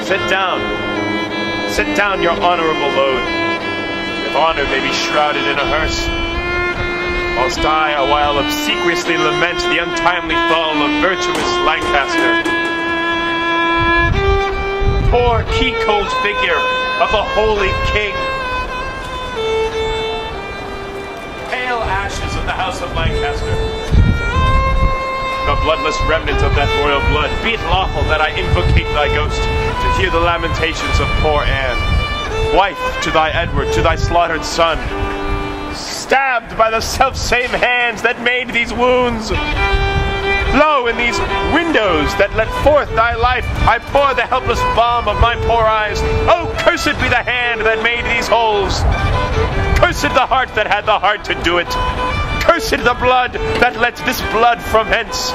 Sit down. Sit down, your honorable load. If honor may be shrouded in a hearse, whilst I a while obsequiously lament the untimely fall of virtuous Lancaster. Poor key-cold figure of a holy king. Pale ashes of the house of Lancaster. The bloodless remnant of that royal blood, be it lawful that I invocate thy ghost to hear the lamentations of poor Anne, wife to thy Edward, to thy slaughtered son, stabbed by the self-same hands that made these wounds. Lo, in these windows that let forth thy life, I pour the helpless balm of my poor eyes. Oh, cursed be the hand that made these holes. Cursed the heart that had the heart to do it. Cursed the blood that let this blood from hence.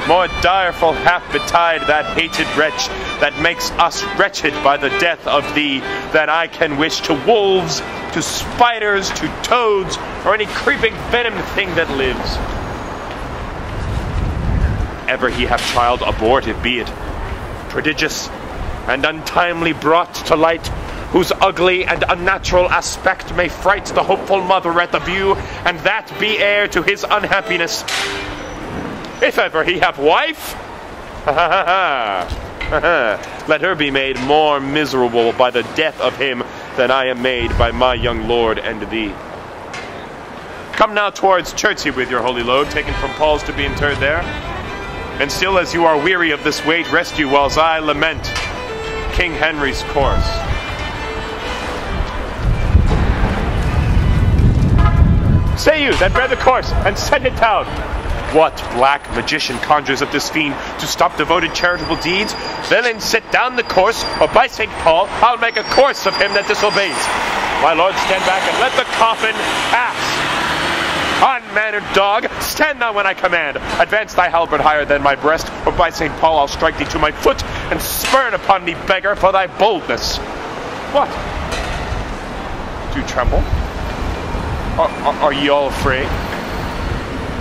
More direful hap betide that hated wretch that makes us wretched by the death of thee than I can wish to wolves, to spiders, to toads, or any creeping venomed thing that lives. Ever he have child, abortive be it, prodigious and untimely brought to light, whose ugly and unnatural aspect may fright the hopeful mother at the view, and that be heir to his unhappiness. If ever he have wife, let her be made more miserable by the death of him than I am made by my young lord and thee. Come now towards Chertsey with your holy load, taken from Paul's to be interred there. And still as you are weary of this weight, rest you whiles I lament King Henry's course. Say you, that bear the corse, and send it down. What black magician conjures up this fiend to stop devoted charitable deeds? Then sit down the course, or by St. Paul, I'll make a course of him that disobeys. My lord, stand back and let the coffin pass. Unmannered dog, stand thou when I command. Advance thy halberd higher than my breast, or by St. Paul I'll strike thee to my foot, and spurn upon thee, beggar, for thy boldness. What? Do you tremble? Are ye all afraid?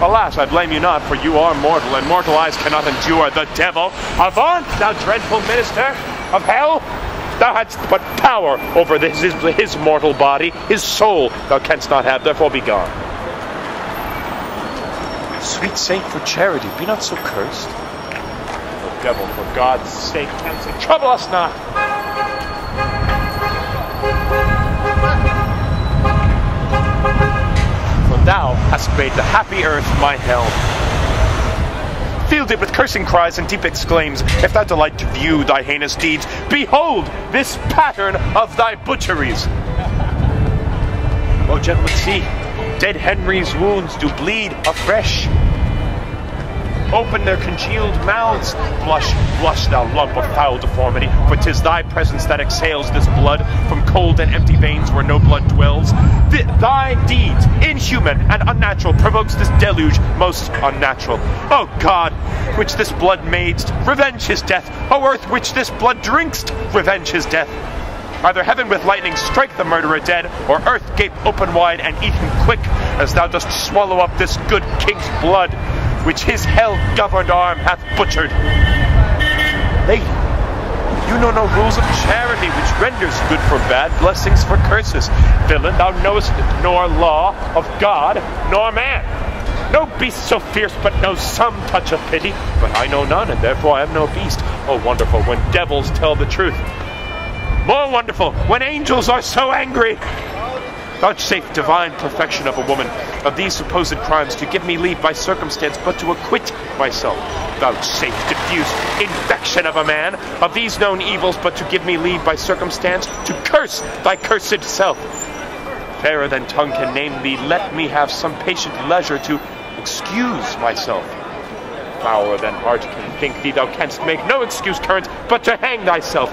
Alas, I blame you not, for you are mortal, and mortal eyes cannot endure the devil. Avaunt, thou dreadful minister of hell! Thou hadst but power over his mortal body, his soul thou canst not have, therefore be gone. Sweet saint for charity, be not so cursed. O devil, for God's sake, trouble us not! Thou hast made the happy earth my hell. Filled it with cursing cries and deep exclaims, if thou delight to view thy heinous deeds, behold this pattern of thy butcheries. O gentlemen, see, dead Henry's wounds do bleed afresh. Open their congealed mouths. Blush, blush, thou lump of foul deformity, for 'tis thy presence that exhales this blood from cold and empty veins where no blood dwells. Thy deeds, inhuman and unnatural, provokes this deluge most unnatural. O God, which this blood madest, revenge his death. O earth, which this blood drinkst, revenge his death. Either heaven with lightning strike the murderer dead, or earth gape open wide and eat him quick, as thou dost swallow up this good king's blood, which his hell-governed arm hath butchered. Lady, you know no rules of charity, which renders good for bad, blessings for curses. Villain, thou knowest nor law of God, nor man. No beast so fierce but knows some touch of pity, but I know none, and therefore I am no beast. Oh, wonderful when devils tell the truth. More wonderful when angels are so angry. Vouchsafe divine perfection of a woman, of these supposed crimes to give me leave by circumstance but to acquit myself. Vouchsafe diffuse infection of a man, of these known evils but to give me leave by circumstance to curse thy cursed self. Fairer than tongue can name thee, let me have some patient leisure to excuse myself. Fouler than heart can think thee, thou canst make no excuse current but to hang thyself.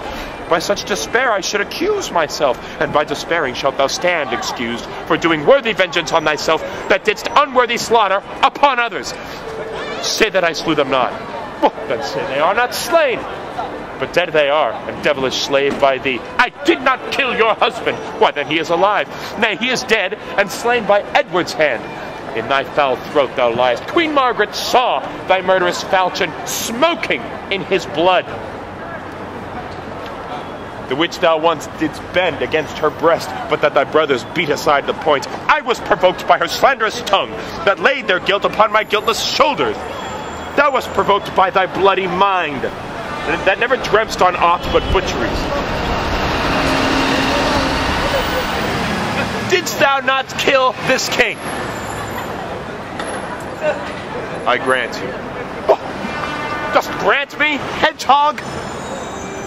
By such despair I should accuse myself, and by despairing shalt thou stand excused for doing worthy vengeance on thyself that didst unworthy slaughter upon others. Say that I slew them not. Well, then say they are not slain. But dead they are, and devilish slave by thee. I did not kill your husband. Why, then he is alive. Nay, he is dead, and slain by Edward's hand. In thy foul throat thou liest. Queen Margaret saw thy murderous falchion smoking in his blood. the which thou once didst bend against her breast, but that thy brothers beat aside the point. I was provoked by her slanderous tongue, that laid their guilt upon my guiltless shoulders. Thou wast provoked by thy bloody mind, that never dreamst on aught but butcheries. Didst thou not kill this king? I grant you. Oh, dost grant me, hedgehog?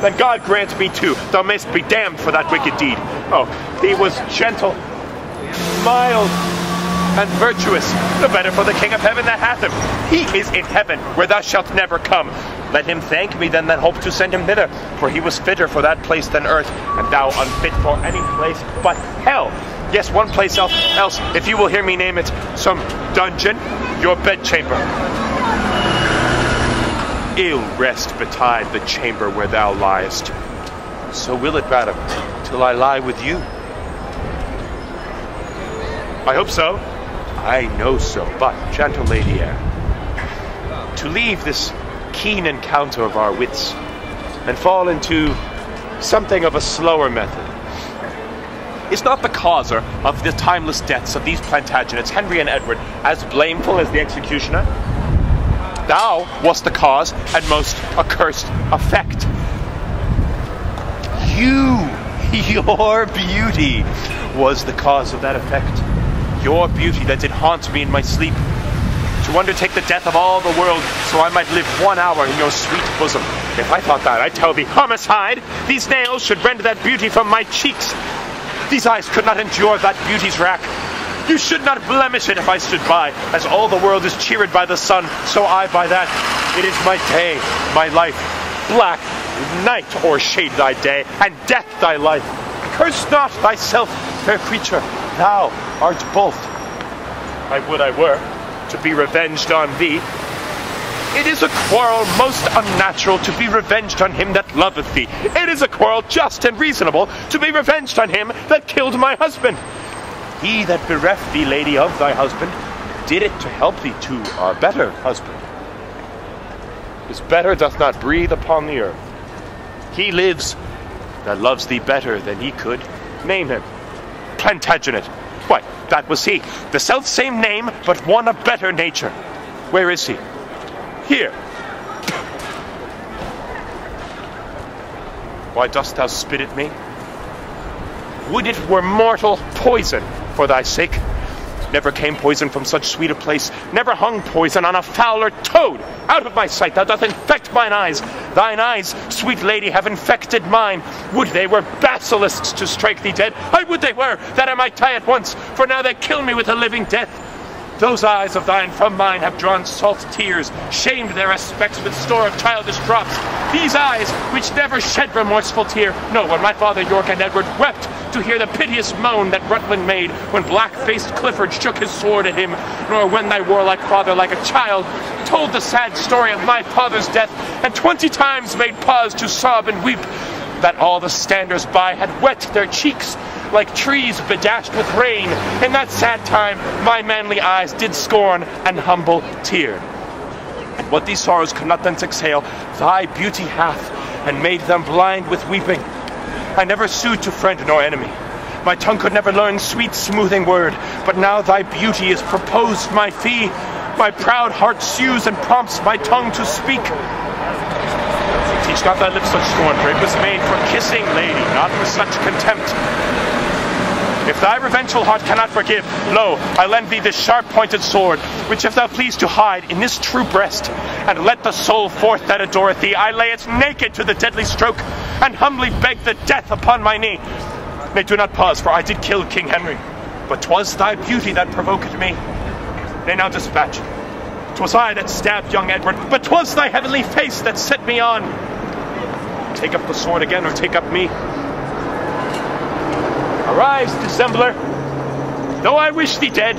Then God grant me too. Thou mayst be damned for that wicked deed. Oh, he was gentle, mild, and virtuous. The better for the King of heaven that hath him. He is in heaven, where thou shalt never come. Let him thank me then that hope to send him thither, for he was fitter for that place than earth, and thou unfit for any place but hell. Yes, one place else, if you will hear me name it, some dungeon, your bedchamber. Ill rest betide the chamber where thou liest. So will it, madam, till I lie with you. I hope so. I know so, but, gentle Lady Anne, to leave this keen encounter of our wits and fall into something of a slower method is not the causer of the timeless deaths of these Plantagenets, Henry and Edward, as blameful as the executioner? Thou wast the cause and most accursed effect. Your beauty was the cause of that effect. Your beauty that did haunt me in my sleep, to undertake the death of all the world, so I might live 1 hour in your sweet bosom. If I thought that, I'd tell thee, homicide, these nails should rend that beauty from my cheeks. These eyes could not endure that beauty's rack. You should not blemish it if I stood by. As all the world is cheered by the sun, so I by that. It is my day, my life. Black night o'ershade thy day, and death thy life. Curse not thyself, fair creature. Thou art both. I would I were, to be revenged on thee. It is a quarrel most unnatural to be revenged on him that loveth thee. It is a quarrel just and reasonable to be revenged on him that killed my husband. He that bereft thee, lady, of thy husband, did it to help thee to a better husband. His better doth not breathe upon the earth. He lives that loves thee better than he could. Name him. Plantagenet. Why, that was he. The self-same name, but one of better nature. Where is he? Here. Why dost thou spit at me? Would it were mortal poison for thy sake. Never came poison from such sweet a place. Never hung poison on a fouler toad. Out of my sight, thou doth infect mine eyes. Thine eyes, sweet lady, have infected mine. Would they were basilisks to strike thee dead. I would they were, that I might die at once, for now they kill me with a living death. Those eyes of thine from mine have drawn salt tears, shamed their aspects with store of childish drops. These eyes, which never shed remorseful tear, no, when my father York and Edward wept to hear the piteous moan that Rutland made when black-faced Clifford shook his sword at him, nor when thy warlike father, like a child, told the sad story of my father's death, and 20 times made pause to sob and weep, that all the standers by had wet their cheeks, like trees bedashed with rain. In that sad time, my manly eyes did scorn and humble tear. And what these sorrows could not thence exhale, thy beauty hath, and made them blind with weeping. I never sued to friend nor enemy. My tongue could never learn sweet smoothing word, but now thy beauty is proposed my fee. My proud heart sues and prompts my tongue to speak. Teach not thy lips such scorn, for it was made for kissing, lady, not for such contempt. If thy revengeful heart cannot forgive, lo, I lend thee this sharp-pointed sword, which if thou please to hide in this true breast, and let the soul forth that adoreth thee, I lay it naked to the deadly stroke, and humbly beg the death upon my knee. Nay, do not pause, for I did kill King Henry, but 'twas thy beauty that provoked me. Nay, now dispatch. 'Twas I that stabbed young Edward, but 'twas thy heavenly face that set me on. Take up the sword again, or take up me. Arise, dissembler. Though I wish thee dead,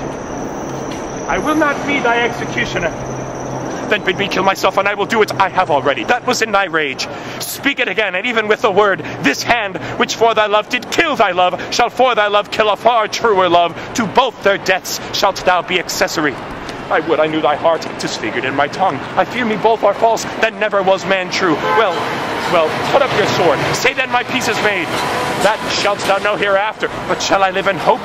I will not be thy executioner. Then bid me kill myself, and I will do it. I have already. That was in thy rage. Speak it again, and even with the word, this hand, which for thy love did kill thy love, shall for thy love kill a far truer love. To both their deaths shalt thou be accessory. I would I knew thy heart, 'tis figured in my tongue. I fear me both are false, then never was man true. Well, put up your sword. Say then my peace is made. That shalt thou know hereafter. But shall I live in hope?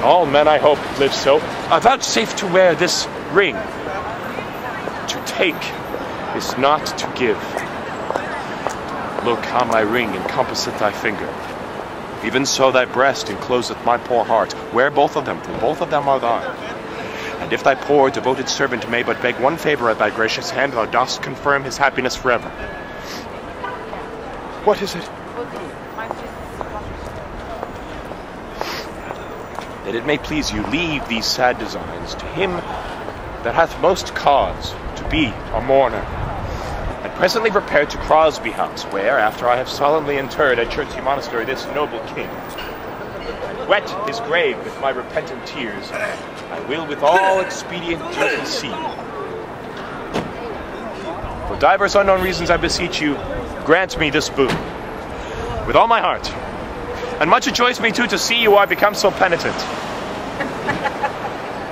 All men, I hope, live so. Vouchsafe to wear this ring. To take is not to give. Look how my ring encompasseth thy finger. Even so thy breast encloseth my poor heart. Wear both of them, for both of them are thine. And if thy poor devoted servant may but beg one favor at thy gracious hand, thou dost confirm his happiness forever. What is it? That it may please you, leave these sad designs to him that hath most cause to be a mourner. And presently repair to Crosby House, where, after I have solemnly interred at Chertsey Monastery this noble king, and wet his grave with my repentant tears, I will with all expedient duty see. For divers unknown reasons I beseech you, grant me this boon. With all my heart. And much it joys me too to see you are become so penitent.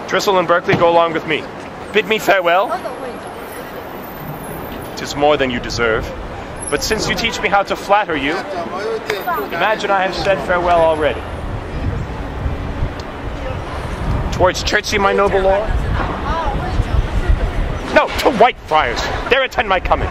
Tristle and Barclay, go along with me. Bid me farewell. 'Tis more than you deserve. But since you teach me how to flatter you, imagine I have said farewell already. Towards Chertsey, my noble lord? No, to Whitefriars. There attend my coming.